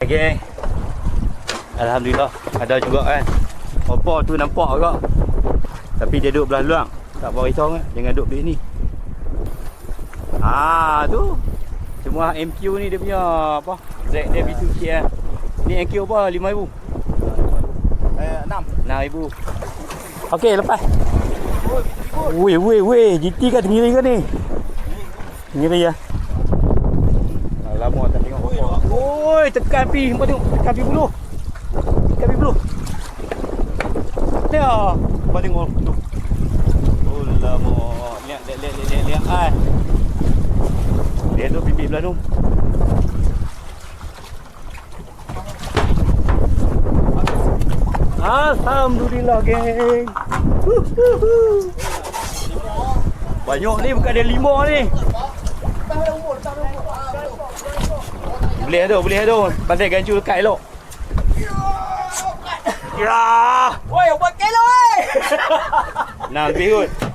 Okay. Alhamdulillah ada juga kan. Apa tu nampak juga. Tapi dia duduk belah luang. Tak apa risau kan. Jangan duduk di ni. Tu. Semua MQ ni dia punya apa? Z dia bisu sikit kan. Ni MQ apa? 5,000. 6,000. Okey, lepas. Weh, GT kan tinggi kan ni? Tinggi ya. Lama tak tengok apa. Oi, tekan api. Hangpa tengok tekan api buluh. Tekan api buluh. Ya, hangpa tengok tu. Oh lama. Lihat ai. Dia tu pipi belah tu. Alhamdulillah geng. Banyak ni, bukan ada 5 ni. Boleh tu. Pasal gancu dekat elok. Ya. Woi, buat kilo weh. Nah, lebih kot.